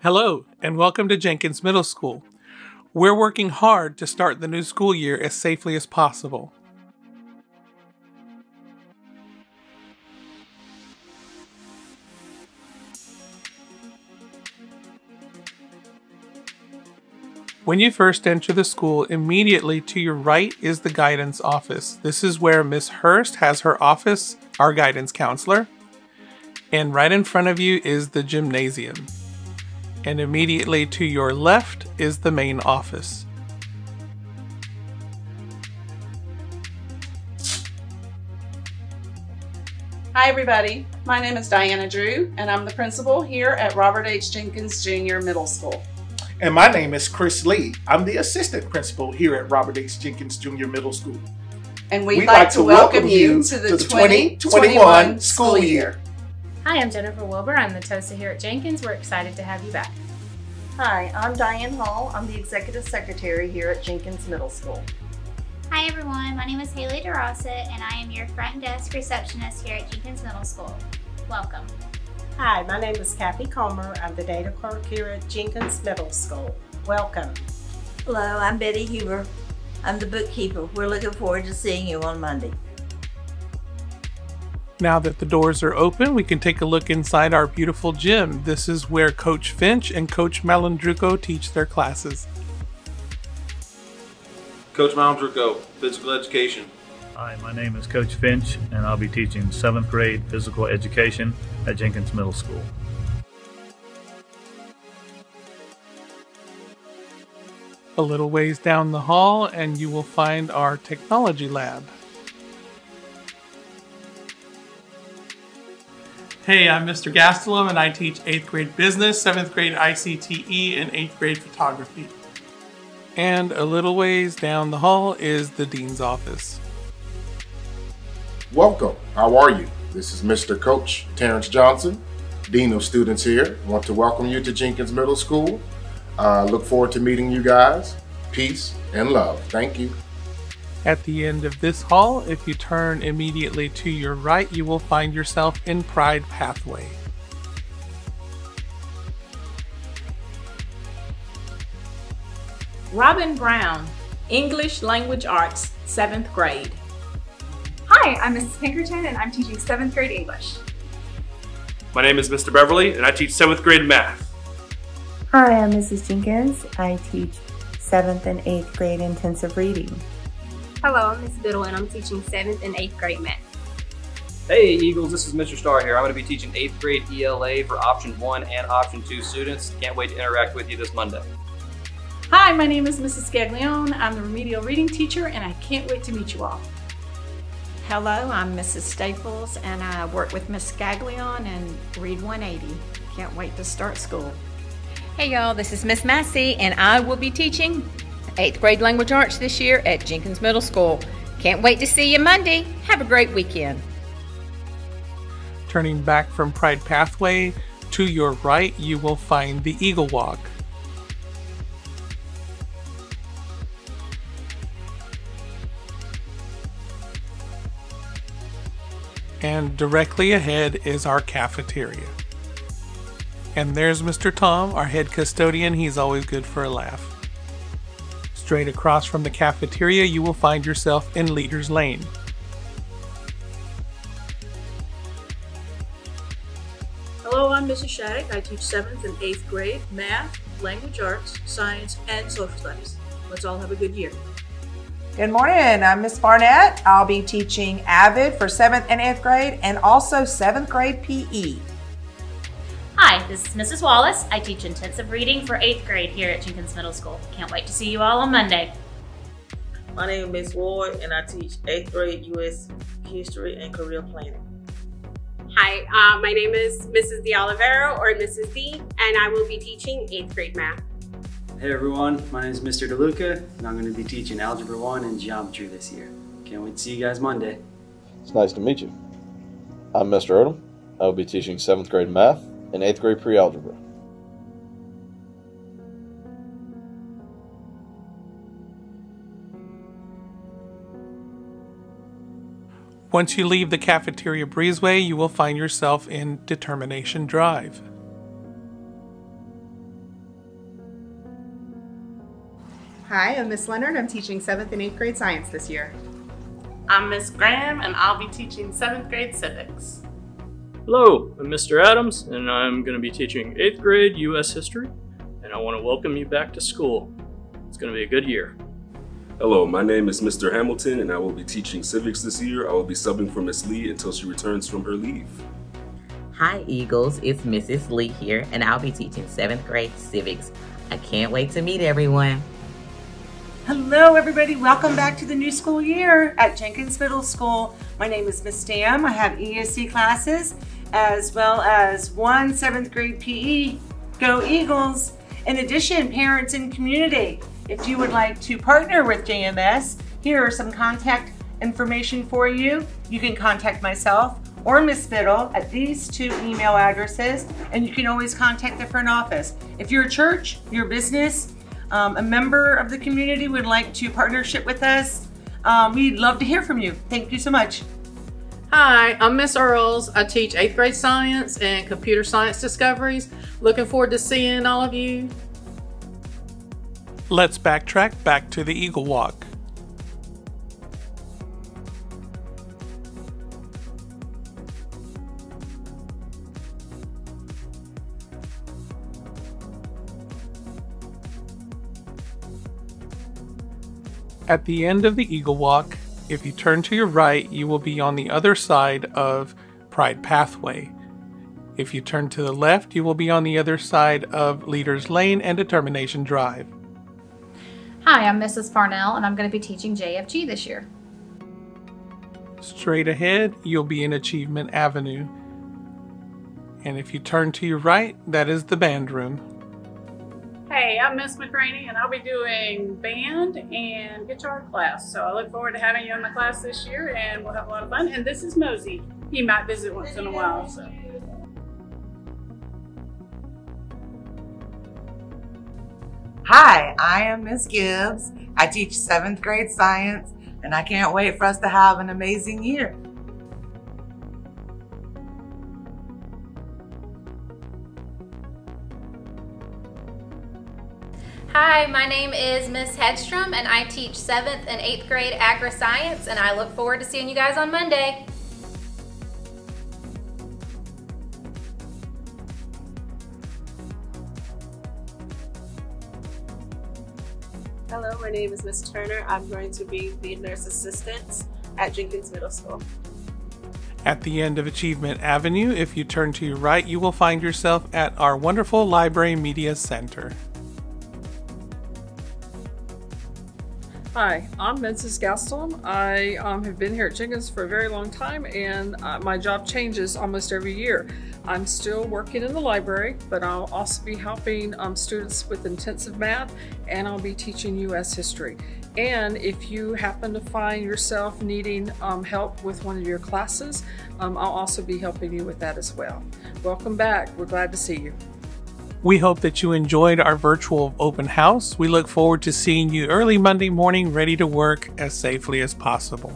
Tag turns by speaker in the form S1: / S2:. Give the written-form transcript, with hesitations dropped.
S1: Hello, and welcome to Jenkins Middle School. We're working hard to start the new school year as safely as possible. When you first enter the school, immediately to your right is the guidance office. This is where Miss Hurst has her office, our guidance counselor. And right in front of you is the gymnasium. And immediately to your left is the main office.
S2: Hi everybody, my name is Diana Drew and I'm the principal here at Robert H. Jenkins Jr. Middle School.
S3: And my name is Chris Lee. I'm the assistant principal here at Robert H. Jenkins Jr. Middle School.
S2: And we'd like to welcome you to the 2021 school year.
S4: Hi, I'm Jennifer Wilbur. I'm the TOSA here at Jenkins. We're excited to have you back.
S5: Hi, I'm Diane Hall. I'm the Executive Secretary here at Jenkins Middle School.
S6: Hi everyone, my name is Haley DeRossa and I am your front desk receptionist here at Jenkins Middle School. Welcome.
S7: Hi, my name is Kathy Comer. I'm the data clerk here at Jenkins Middle School. Welcome.
S8: Hello, I'm Betty Huber. I'm the bookkeeper. We're looking forward to seeing you on Monday.
S1: Now that the doors are open, we can take a look inside our beautiful gym. This is where Coach Finch and Coach Malandruco teach their classes.
S9: Coach Malandruco, Physical Education.
S10: Hi, my name is Coach Finch, and I'll be teaching 7th grade physical education at Jenkins Middle School.
S1: A little ways down the hall, and you will find our technology lab. Hey, I'm Mr. Gastelum, and I teach 8th grade business, 7th grade ICTE, and 8th grade photography. And a little ways down the hall is the dean's office.
S11: Welcome. How are you? This is Mr. Coach Terrence Johnson, Dean of Students here. I want to welcome you to Jenkins Middle School. Look forward to meeting you guys. Peace and love. Thank you.
S1: At the end of this hall, if you turn immediately to your right, you will find yourself in Pride Pathway.
S12: Robin Brown, English Language Arts, 7th grade.
S13: Hi, I'm Mrs. Pinkerton and I'm teaching 7th grade English.
S9: My name is Mr. Beverly and I teach 7th grade math.
S14: Hi, I'm Mrs. Jenkins. I teach 7th and 8th grade intensive reading.
S15: Hello, I'm Ms. Biddle and I'm teaching 7th and 8th grade math.
S16: Hey Eagles, this is Mr. Starr here. I'm going to be teaching 8th grade ELA for option 1 and option 2 students. Can't wait to interact with you this Monday.
S2: Hi, my name is Mrs. Scaglione. I'm the remedial reading teacher and I can't wait to meet you all.
S17: Hello, I'm Mrs. Staples and I work with Miss Scaglione and Read 180. Can't wait to start school.
S18: Hey y'all, this is Miss Massey and I will be teaching 8th grade language arts this year at Jenkins Middle School. Can't wait to see you Monday. Have a great weekend.
S1: Turning back from Pride Pathway, to your right you will find the Eagle Walk. And directly ahead is our cafeteria. And there's Mr. Tom, our head custodian. He's always good for a laugh. Straight across from the cafeteria, you will find yourself in Leader's Lane.
S19: Hello, I'm Mrs. Shattuck. I teach 7th and 8th grade math, language arts, science, and social studies. Let's all have a good year.
S20: Good morning, I'm Miss Barnett. I'll be teaching AVID for 7th and 8th grade and also 7th grade PE.
S6: Hi, this is Mrs. Wallace. I teach intensive reading for 8th grade here at Jenkins Middle School. Can't wait to see you all on Monday.
S2: My name is Ms. Ward and I teach 8th grade U.S. History and Career Planning.
S15: Hi, my name is Mrs. De Oliveira or Mrs. D and I will be teaching 8th grade math.
S6: Hey everyone, my name is Mr. DeLuca and I'm going to be teaching Algebra 1 and Geometry this year. Can't wait to see you guys Monday.
S4: It's nice to meet you. I'm Mr. Odom. I will be teaching 7th grade math and 8th grade pre-algebra.
S1: Once you leave the cafeteria breezeway, you will find yourself in Determination Drive.
S21: Hi, I'm Miss Leonard. I'm teaching 7th and 8th grade science this year.
S2: I'm Miss Graham, and I'll be teaching 7th grade civics.
S22: Hello, I'm Mr. Adams, and I'm going to be teaching 8th grade U.S. history, and I want to welcome you back to school. It's going to be a good year.
S23: Hello, my name is Mr. Hamilton, and I will be teaching civics this year. I will be subbing for Miss Lee until she returns from her leave.
S24: Hi Eagles, it's Mrs. Lee here, and I'll be teaching 7th grade civics. I can't wait to meet everyone.
S25: Hello everybody, welcome back to the new school year at Jenkins Middle School. My name is Miss Tam. I have ESC classes as well as 1 7th grade PE. Go Eagles! In addition, parents and community, if you would like to partner with JMS, here are some contact information for you. You can contact myself or Miss Fiddle at these 2 email addresses, and you can always contact the front office. If you're a church, your business, a member of the community would like to partnership with us, we'd love to hear from you. Thank you so much.
S12: Hi, I'm Miss Earls. I teach 8th grade science and computer science discoveries. Looking forward to seeing all of you.
S1: Let's backtrack back to the Eagle Walk. At the end of the Eagle Walk, if you turn to your right, you will be on the other side of Pride Pathway. If you turn to the left, you will be on the other side of Leaders Lane and Determination Drive.
S13: Hi, I'm Mrs. Farnell, and I'm going to be teaching JFG this year.
S1: Straight ahead, you'll be in Achievement Avenue. And if you turn to your right, that is the band room.
S2: Hey, I'm Miss McCraney, and I'll be doing band and guitar class. So I look forward to having you in my class this year, and we'll have a lot of fun. And this is Mosey. He might visit once in a while. So.
S26: Hi, I am Miss Gibbs. I teach 7th grade science, and I can't wait for us to have an amazing year.
S27: Hi, my name is Miss Hedstrom, and I teach 7th and 8th grade agri-science, and I look forward to seeing you guys on Monday.
S28: Hello, my name is Miss Turner. I'm going to be the nurse assistant at Jenkins Middle School.
S1: At the end of Achievement Avenue, if you turn to your right, you will find yourself at our wonderful Library Media Center.
S29: Hi, I'm Mrs. Gaston. I have been here at Jenkins for a very long time, and my job changes almost every year. I'm still working in the library, but I'll also be helping students with intensive math, and I'll be teaching U.S. history. And if you happen to find yourself needing help with one of your classes, I'll also be helping you with that as well. Welcome back. We're glad to see you.
S1: We hope that you enjoyed our virtual open house. We look forward to seeing you early Monday morning ready to work as safely as possible.